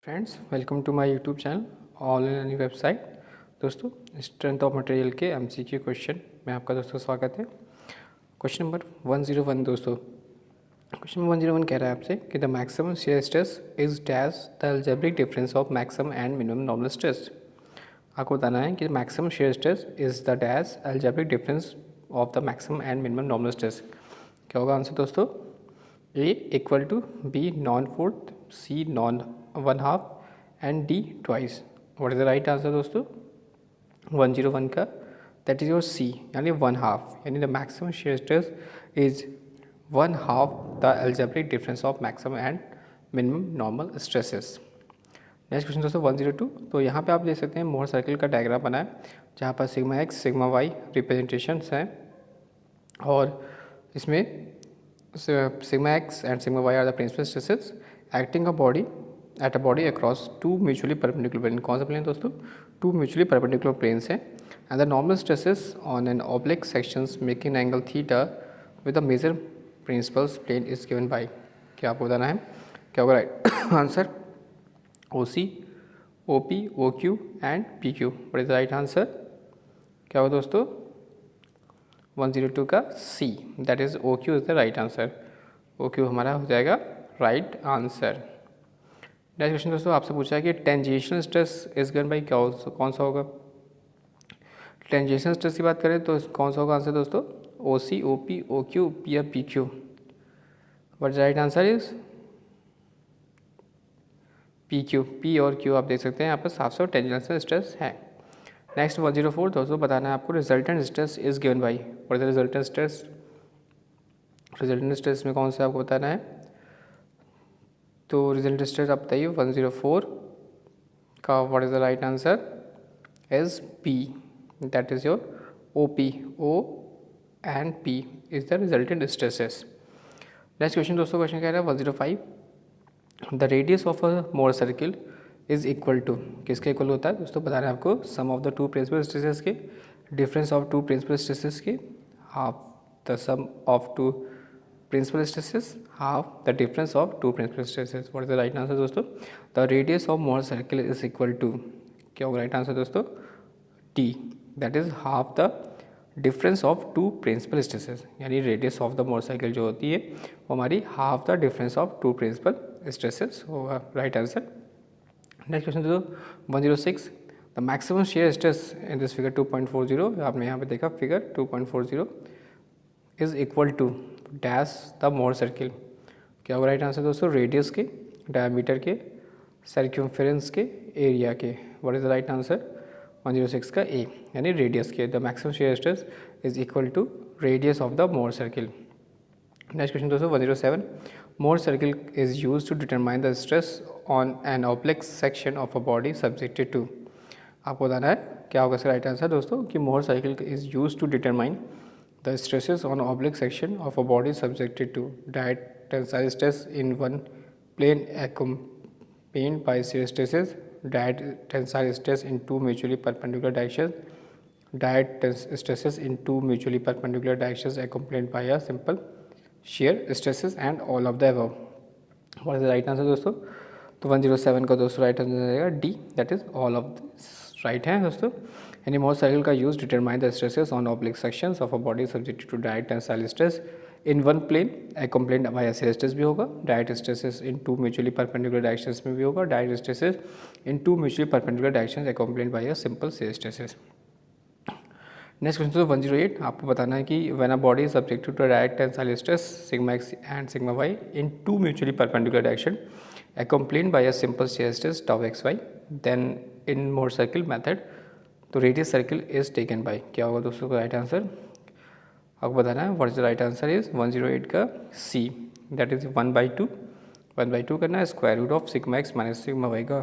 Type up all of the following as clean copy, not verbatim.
Friends, welcome to my YouTube channel all in any website. दोस्तों, strength of material के MCQ question में आपका दोस्तों स्वागत है। क्वेश्चन नंबर 101 दोस्तों, क्वेश्चन नंबर 101 कह रहा है आपसे कि the maximum shear stress is dash the algebraic difference of maximum and minimum normal stress. आपको बताना है कि maximum shear stress is the dash algebraic difference of the maximum and minimum normal stress. क्या होगा आंसर दोस्तों? A equal to B non fourth, C non one half and D twice. What is the right answer दोस्तों? 101 का that is your C, यानी 1/2, यानी the maximum shear stress is 1/2 the algebraic difference of maximum and minimum normal stresses. Next question दोस्तों 102। तो यहाँ पे आप देख सकते हैं मोहर सर्किल का डायग्राम बना है जहाँ पर sigma x sigma y representations हैं और इसमें sigma x and sigma y are the principal stresses acting at a body across two mutually perpendicular planes। कौन सा प्लेन दोस्तों? टू म्यूचुअली परपेंडिकुलर प्लेन्स हैं and the normal stresses on an oblique sections making angle theta with the major principals plane is given by. क्या आपको बताना है? क्या होगा right answer? O C, O P, O Q and P Q. What is the right answer? क्या होगा दोस्तों? 102 का C, that is O Q is the right answer. O Q हमारा हो जाएगा राइट आंसर। नेक्स्ट क्वेश्चन दोस्तों आपसे पूछा है कि tangential stress is given bye कौन सा होगा? टेंजेंशियल स्ट्रेस की बात करें तो कौन सा होगा आंसर दोस्तों? ओ C, O P, O Q या P Q. What is right answer is P Q. P और क्यू आप देख सकते हैं यहाँ पर साफ साफ टेंजेंशियल स्ट्रेस है। नेक्स्ट 104 दोस्तों बताना है आपको resultant stress is given by. What is the resultant stress? Resultant stress में कौन सा आपको बताना है? तो रिजल्टेंट स्ट्रेस आप बताइए 104 का। What is the right answer? Is P, that is your O P. O and P is the resultant stresses. Next question दोस्तों, क्वेश्चन कह रहा है 105 the radius of a Mohr circle is equal to. किसके equal होता है दोस्तों? बताना है आपको sum of the two principal stresses के difference of two principal stresses के half the sum of two principal stresses half the difference of two principal stresses. What is the right answer दोस्तों? The radius of Mohr circle is equal to. क्या होगा right answer दोस्तों? T, that is half the difference of two principal stresses, यानी radius of the Mohr circle जो होती है वो हमारी half the difference of two principal stresses होगा। Right answer. नेक्स्ट क्वेश्चन दो 106 the maximum shear stress in this figure 2.40। आपने यहाँ पे देखा figure 2.40 is equal to dash the Mohr circle. क्या होगा राइट आंसर दोस्तों? रेडियस के, डायमीटर के, सर्क्यूमफेरेंस के, एरिया के। What is the right answer? 106 का ए, यानी रेडियस के। The maximum shear stress is equal to radius of the Mohr circle. Next question दोस्तों 107 Mohr circle is use to determine the stress on an oblique section of a body subjected to. आपको बताना है क्या होगा इसका right answer दोस्तों? कि Mohr circle is use to determine the stresses on oblique section of a body subjected to direct tensile stress in one plane accompanied by shear stresses, direct tensile stress in two mutually perpendicular directions, direct stresses in two mutually perpendicular directions accompanied by a simple shear stresses and all of the above। What is the right answer दोस्तों? तो 107 का दोस्तों right answer रहेगा D, that is all of this right है दोस्तों। यानी Mohr circle का use determine the stresses on oblique sections of a body subjected to direct tensile stress in one plane accompanied by shear stress भी होगा, direct stresses in two mutually perpendicular directions में भी होगा, direct stresses in two mutually perpendicular directions accompanied by a simple shear stresses. Next question तो 108 आपको बताना है कि when a body is subjected to direct tensile stress sigma x and sigma y in two mutually perpendicular direction accompanied by a simple shear stress tau xy, then in Mohr circle method तो radius circle is taken by. क्या होगा दोस्तों का right answer? आपको बताना है what is the right answer is 108 का C, that is 1/2 करना है square root of sigma x minus sigma y का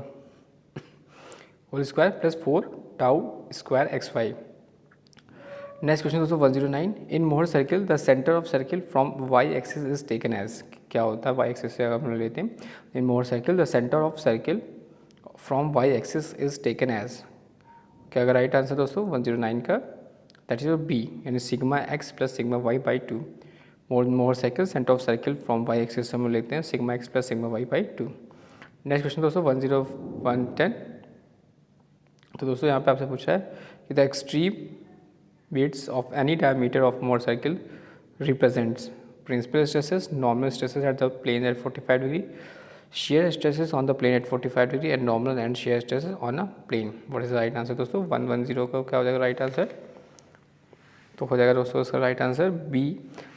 whole square plus 4 tau square x y. Next question दोस्तों 109 in Mohr circle the centre of circle from y axis is taken as. क्या होता है Y axis से अगर हम लेते हैं in Mohr circle the centre of circle from y axis is taken as. क्या होगा राइट आंसर दोस्तों 109 का? दैट इज बी, यानी sigma x plus sigma y by 2। Mohr circle centre of circle from y axis हम लेते हैं sigma x plus sigma y by 2। Next question दोस्तों 10110। तो दोस्तों यहाँ पे आपसे पूछा है कि the extreme beats of any diameter of motorcycle represents principal stresses, normal stresses at the plane at 45 degree, shear stresses on the plane at 45 degree and normal and shear stresses on a plane. What is the right answer दोस्तों? 110 का क्या हो जाएगा right answer? तो हो जाएगा दोस्तों इसका right answer B,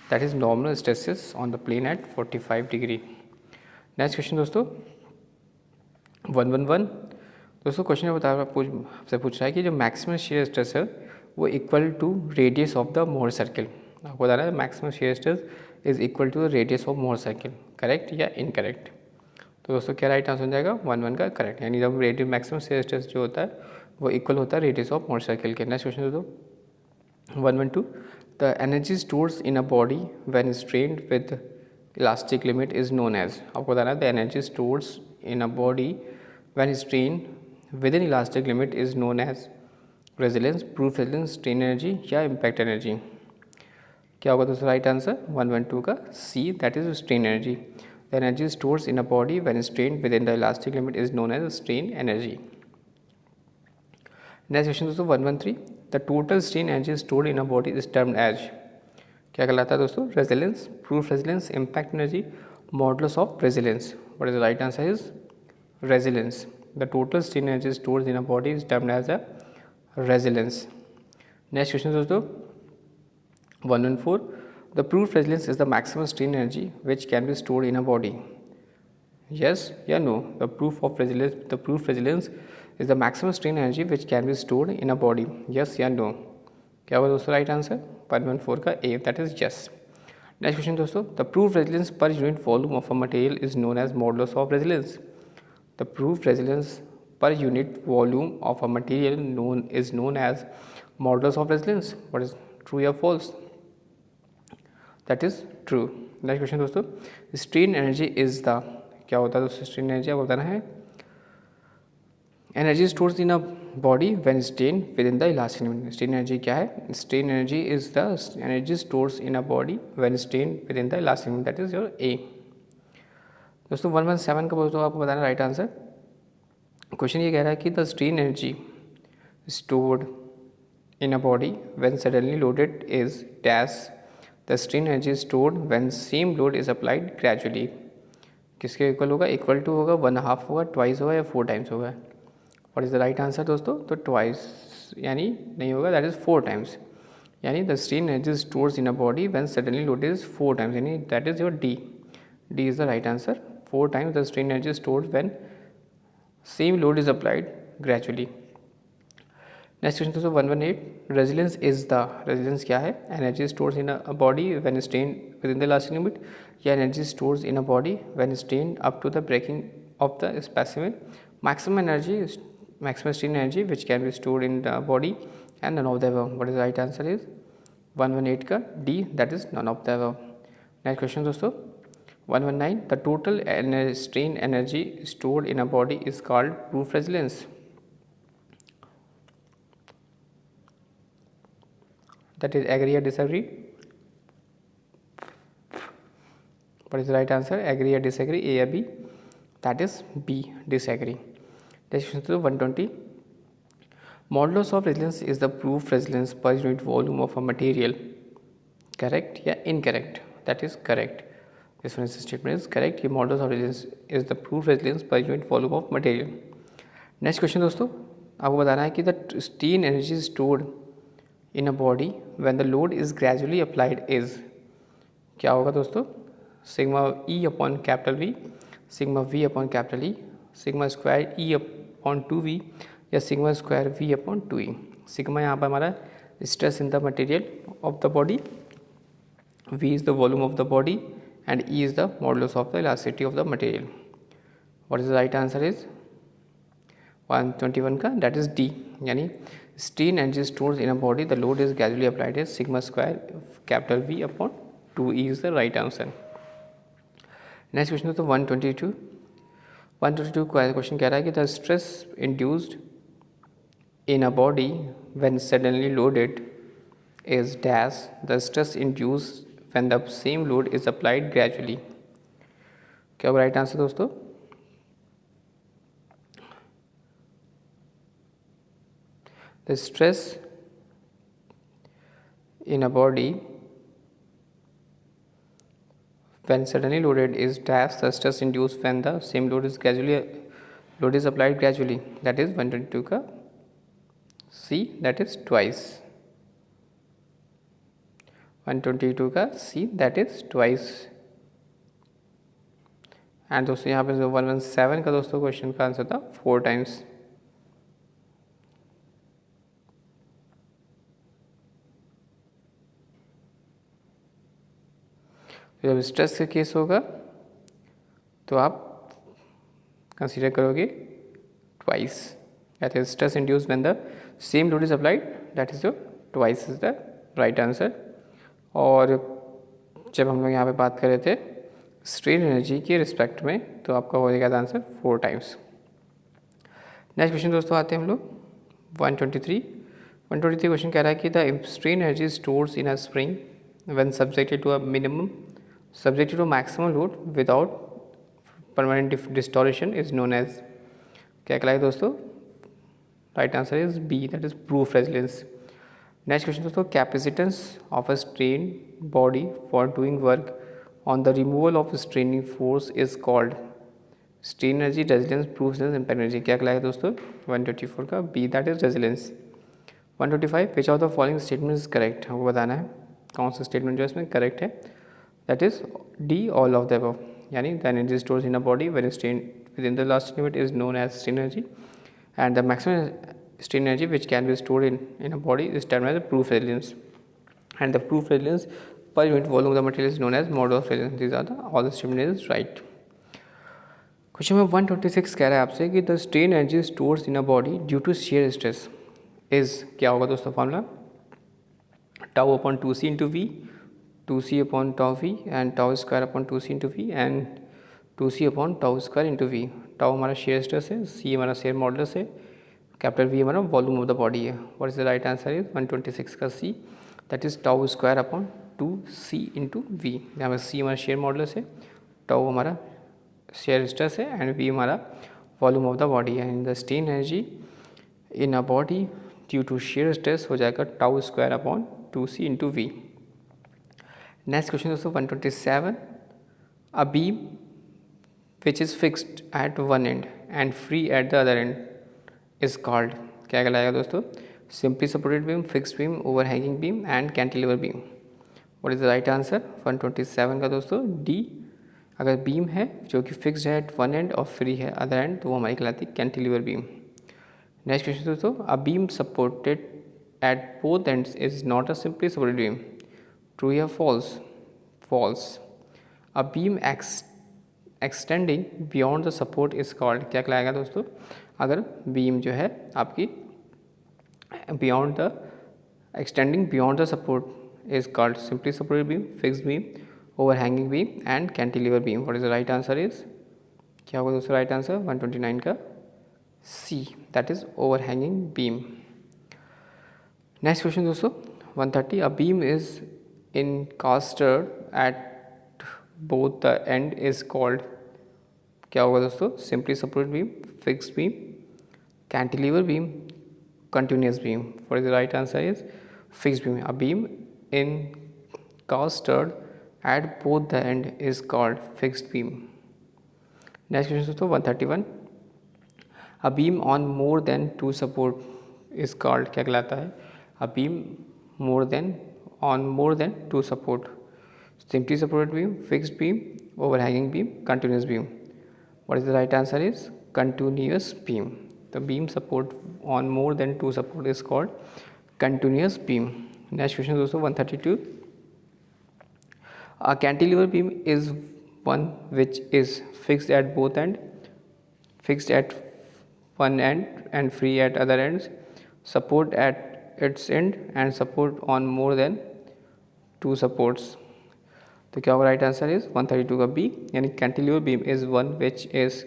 that is normal stresses on the plane at 45 degree. Next question दोस्तों 111। दोस्तों क्वेश्चन आपसे पूछ रहा है कि जो मैक्सिमम शेयर स्ट्रेस है वो equal to radius of the Mohr circle. आपको बता रहा है maximum shear stress is equal to the radius of Mohr circle, correct या इनकरेक्ट? तो दोस्तों क्या राइट आंसर हो जाएगा 11 का करेक्ट, यानी जब रेडियस मैक्सिमम शेयर स्ट्रेस जो होता है वो इक्वल होता है रेडियस ऑफ मोहर सर्किल के। नेक्स्ट क्वेश्चन दोस्तों 112। The energy stores in a body when strained with elastic limit is known as. आपको बताना है the energy stores in a body when strained within elastic limit is known as resilience, proof resilience, strain energy या impact energy. क्या होगा दोस्तों right answer 112 का C, that is strain energy. The energy stores in a body when strained within the elastic limit is known as strain energy. Next question दोस्तों 113। The total strain energy stored in a body is termed as, क्या कहलाता है दोस्तों? Resilience, proof resilience, impact energy, modulus of resilience. What is the right answer is resilience. The total strain energy stored in a body is termed as a resilience. Next question दोस्तों 114। The proof resilience is the maximum strain energy which can be stored in a body. Yes या no? The proof resilience is the maximum strain energy which can be stored in a body. Yes या no? क्या होगा दोस्तों right answer 114 का A, that is yes. Next question दोस्तों the proof resilience per unit volume of a material is known as modulus of resilience. The proof resilience per unit volume of a material is known as modulus of resilience. What is true या false? That is true. Next question दोस्तों strain energy is the, क्या होता है दोस्तों strain energy? आपको बताना है energy stores in a body when strain within the elastic limit. Strain energy क्या है? Strain energy is the energy stores in a body when strain within the elastic limit, that is your A. दोस्तों 117 का दोस्तों आपको बताना right answer. Question ये कह रहा है कि the strain energy stored in a body when suddenly loaded is dash the strain energy stored when same load is applied gradually. किसके इक्वल होगा? इक्वल टू होगा, 1/2 होगा, ट्वाइस होगा या 4 टाइम्स होगा? What is the right answer दोस्तों? तो twice यानी नहीं होगा, दैट इज 4 टाइम्स, यानी the strain energy stores in a body when suddenly load is 4 times, यानी that is your D. D is the right answer. 4 times the strain energy stored when same load is applied gradually. Next question दोस्तों 118। Resilience is the, resilience क्या है? Energy stores in a body when strain within the elastic limit, या energy stores in a body when strain up to the breaking of the specimen. Maximum energy, maximum strain energy which can be stored in the body and none of the above. What is right answer is 118 का D, that is none of the above. Next question दोस्तों 119। The total strain energy stored in a body is called proof resilience. That is agree or disagree? What is the right answer? Agree or disagree? A or B? That is B, disagree. Next question 120. Modulus of resilience is the proof resilience per unit volume of a material. Correct या incorrect? That is correct. This one is statement is correct. ये modulus of resilience is the proof resilience per unit volume of material. Next question दोस्तों आपको बताना है कि the strain energy stored in a body when the load is gradually applied is, क्या होगा दोस्तों? Sigma E upon capital V, sigma V upon capital E, sigma square E upon 2v या sigma square V upon 2e। Sigma यहाँ पर हमारा stress in the material of the body, v is the volume of the body and e is the modulus of the elasticity of the material. What is the right answer is 121 का, that is D, यानी strain energy stores in a body the load is gradually applied is sigma square capital V upon 2e is the right answer. Next question is 122 question कह रहा है कि the stress induced in a body when suddenly loaded is dash the stress induced when the same load is applied gradually. क्या होगा right answer दोस्तों? The stress in a body when suddenly loaded is dash the stress induced when the same load is applied gradually, that is 122 का C, that is twice. 122 का C, that is twice. And दोस्तों यहाँ पे जो 117 का दोस्तों question का answer था 4 टाइम्स. जब स्ट्रेस का केस होगा तो आप कंसीडर करोगे twice, that is stress induced when the same load is applied, that is your twice is the right answer. और जब हम लोग यहाँ पे बात कर रहे थे स्ट्रेन एनर्जी के रिस्पेक्ट में तो आपका हो जाएगा आंसर 4 टाइम्स. नेक्स्ट क्वेश्चन दोस्तों आते हैं हम लोग 123 क्वेश्चन कह रहा है कि the strain energy stores in a spring when subjected to maximum load without permanent distortion is known as, क्या कहलाएगा दोस्तों? Right answer is B, that is proof resilience. Next question दोस्तों, capacitance of a strain body for doing work on the removal of straining force is called. Strain energy, resilience, proof resilience, impact energy, क्या कहलाएगा दोस्तों? 124 का B, that is resilience. 125, which of the following statement is correct, हमको बताना है कौन सा statement जो है इसमें करेक्ट है. That is D, all of the above. यानी the energy stores in a body when strained within the last limit is known as strain energy, and the maximum strain energy which can be stored in a body is termed as the proof resilience, and the proof resilience per unit volume of the material is known as mode of resilience. These are the all the statement is right. Question number 126 कह रहा है आपसे कि the strain energy stores in a body due to shear stress is, क्या होगा दोस्तों formula? Tau upon 2c into V, 2c upon tau V and tau square upon 2c into V and 2c upon tau square into V. Tau हमारा shear stress है, C हमारा shear modulus है, capital V हमारा volume of the body है. What is the right answer is 126 का C, that is tau square upon 2c into V. यहाँ पर C हमारा शेयर मॉडुलस है, टाउ हमारा शेयर स्ट्रेस है एंड वी हमारा वॉल्यूम ऑफ द बॉडी है. And the strain energy in a body due to shear stress हो जाएगा tau square upon 2c into V. Next question दोस्तों 127, a beam which is fixed at one end and free at the other and is called, क्या कहलाएगा दोस्तों? Simply supported beam, fixed beam, overhanging beam and cantilever beam. What is the right answer 127 का दोस्तों D. अगर beam है जो कि fixed है एट वन एंड और फ्री है अदर एंड तो वो हमारी कहलाती है कैंटिलीवर बीम. नेक्स्ट क्वेश्चन दोस्तों, a beam supported at both ends is not a simply supported beam. True या false? False. A beam extending beyond the support is called, क्या कहलाएगा दोस्तों? अगर बीम जो है आपकी beyond the extending beyond the support is called simply supported beam, fixed beam, overhanging beam and cantilever beam. What is the right answer is, क्या होगा दोस्तों राइट आंसर 129 का C, that is overhanging beam. Next question दोस्तों 130, a beam is encastered at both the end is called, क्या होगा दोस्तों? Simply supported beam, fixed beam, cantilever beam, continuous beam. What is the right answer is fixed beam. A beam encastered at both the end is called fixed beam. Next question दोस्तों 131, a beam on more than two support is called, क्या कहलाता है? A beam more than on more than two support, simply supported beam, fixed beam, overhanging beam, continuous beam. What is the right answer is continuous beam. The beam support on more than two support is called continuous beam. Next question दोस्तों 132, a cantilever beam is one which is fixed at both end, fixed at one end and free at other ends, support at its end and support on more than two supports. तो क्या होगा right answer is 132 का B, यानी cantilever beam is one which is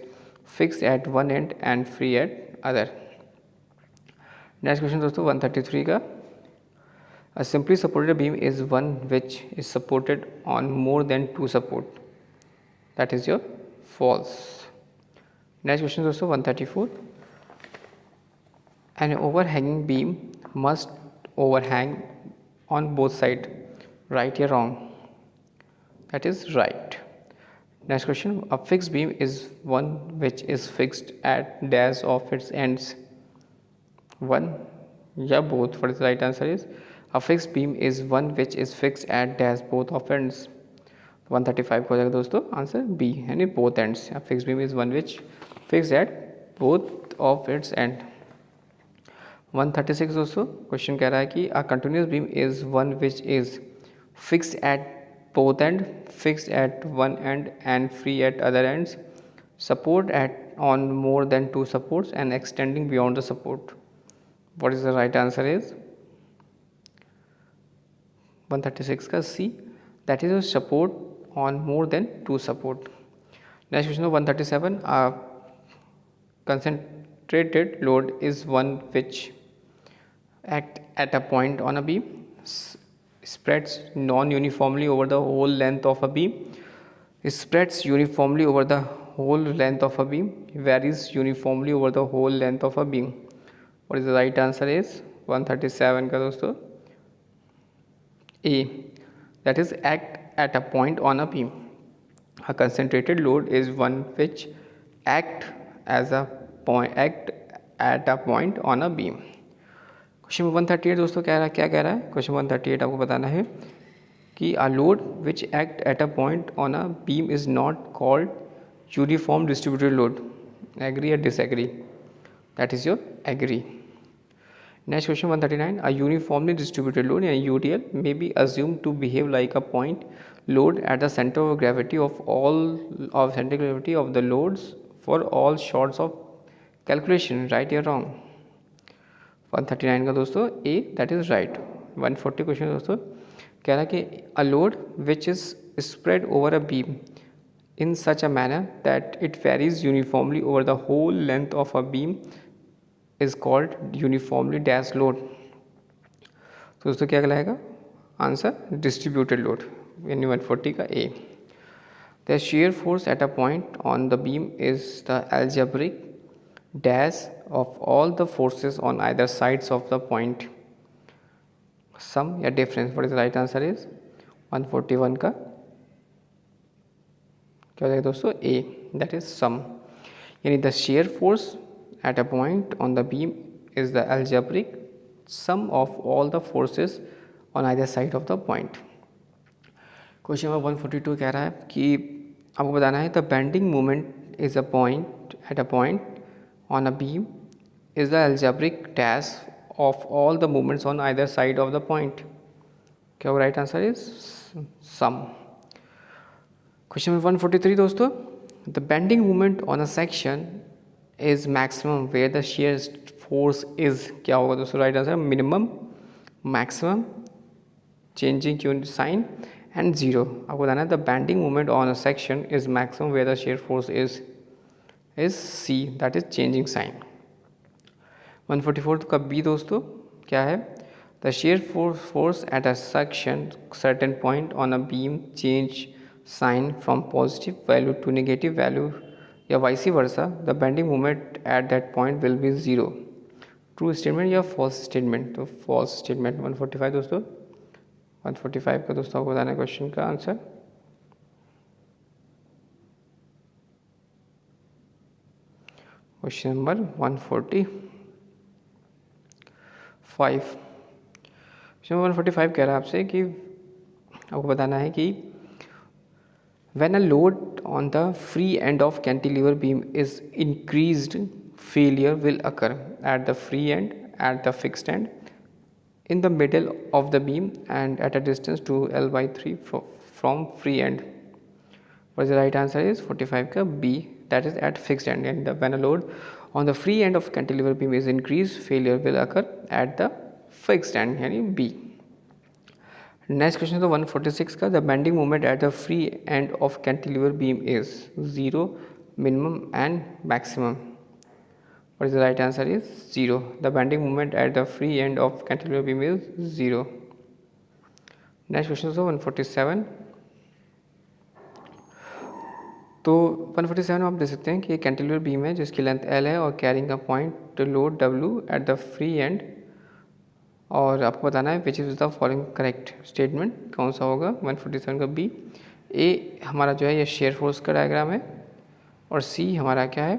fixed at one end and free at other. Next question दोस्तों 133 का, a simply supported beam is one which is supported on more than two support, that is your false. Next question दोस्तों 134, An overhanging beam must overhang on both sides. Right or wrong? That is right. Next question. A fixed beam is one which is fixed at dash of its ends. One या both? What is the right answer is? A fixed beam is one which is fixed at dash both of ends. 135 को हो जाएगा दोस्तों answer B, यानी both ends. A fixed beam is one which fixed at both of its end. 136 दोस्तों question कह रहा है कि a continuous beam is one which is fixed at both end, fixed at one end and free at other ends, support at on more than two supports and extending beyond the support. What is the right answer is? 136 का C, that is a support on more than two support. Next question 137. A concentrated load is one which act at a point on a beam, spreads non-uniformly over the whole length of a beam, spreads uniformly over the whole length of a beam, varies uniformly over the whole length of a beam. What is the right answer is? 137 का दोस्तों A, that is act at a point on a beam. A concentrated load is one which act at a point on a beam. Question 138 दोस्तों क्या कह रहा है? Question 138 आपको बताना है कि a load which act at a point on a beam is not called uniform distributed load. Agree or disagree? That is your agree. Next question 139. A uniformly distributed load UDL may be assumed to behave like a point load at the center of gravity of the loads for all sorts of calculation. Right or wrong? 139 का दोस्तों A, that is right. 140 question दोस्तों कह रहा है कि a load which is spread over a beam in such a manner that it varies uniformly over the whole length of a beam is called uniformly dash load. तो दोस्तों क्या कहलाएगा answer? Distributed load, यानी 140 का A. The shear force at a point on the beam is the algebraic dash of all the forces on either sides of the point. Sum या difference? What is the right answer is? 141 का क्या हो जाएगा दोस्तों? A, that is sum. यानी the shear force at a point on the beam is the algebraic sum of all the forces on either side of the point. Question number 142 कह रहा है कि आपको बताना है the bending moment is a point at a point on a beam is the algebraic dash of all the moments on either side of the point. क्या होगा? Right answer is some. Question number 143 दोस्तों, the bending moment on a section is maximum where the shear force is क्या होगा दोस्तों? Right answer minimum, maximum, changing sign and zero. आपको बताना है the bending moment on a section is maximum where the shear force is C, that is changing sign. 144 का B दोस्तों क्या है? The shear force at a section certain point on a beam change sign from positive value to negative value या vice versa, the bending moment at that point will be zero. True statement या false statement? तो false statement. 145 दोस्तों 145 का दोस्तों आपको बताना है question का आंसर. Question number 145. क्वेश्चन 145 कह रहा है आपसे कि आपको बताना है कि when a load on the free end of cantilever beam is increased, failure will occur at the free end, at the fixed end, in the middle of the beam and at a distance to L/3 from free end. What is the right answer is 45 का B, that is at fixed end. And when a load on the free end of cantilever beam is increased, failure will occur at the fixed end, यानी B. Next question तो 146 का the bending moment at the free end of cantilever beam is zero, minimum and maximum. What is the right answer is zero. The bending moment at the free end of cantilever beam is zero. Next question तो 147. तो 147 आप देख सकते हैं कि एक cantilever beam है जिसकी लेंथ L है और carrying a point load W at the free and, और आपको बताना है which is the following correct statement, कौन सा होगा 147 का बी। ए हमारा जो है ये शेयर फोर्स का डायग्राम है, और सी हमारा क्या है,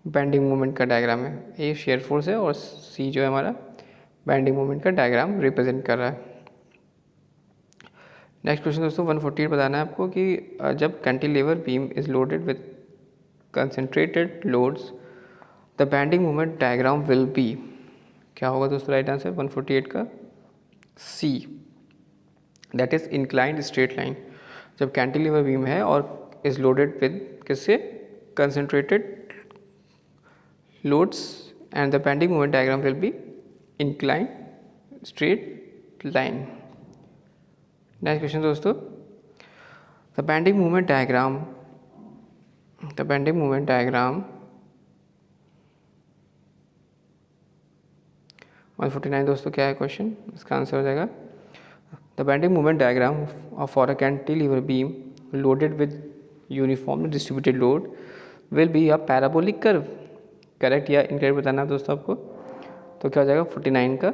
बेंडिंग मोमेंट का डायग्राम है। ए शेयर फोर्स है और सी जो है हमारा बेंडिंग मोमेंट का डायग्राम रिप्रेजेंट कर रहा है। नेक्स्ट क्वेश्चन दोस्तों 148 बताना है आपको कि जब cantilever beam is loaded with concentrated loads the bending moment diagram will be, क्या होगा दोस्तों राइट आंसर 148 का C, that is inclined straight line. जब कैंटिलीवर बीम है और इज लोडेड विद किससे, concentrated loads and the bending moment diagram will be inclined straight line. Next question दोस्तों, the bending moment diagram 149 दोस्तों क्या है question, इसका आंसर हो जाएगा the bending moment diagram for a cantilever beam loaded with uniformly distributed load will be a parabolic curve. Correct या incorrect बताना है दोस्तों आपको, तो क्या हो जाएगा 49 का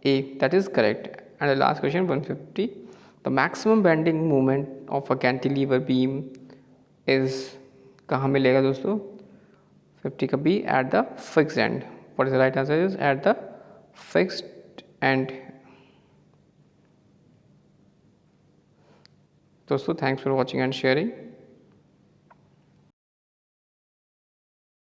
A, that is correct. And last question 150, the maximum bending moment of a cantilever beam is, कहाँ मिलेगा दोस्तों 50 का B, at the fixed end. What is the right answer is at the fixed end. दोस्तों thanks for watching and sharing.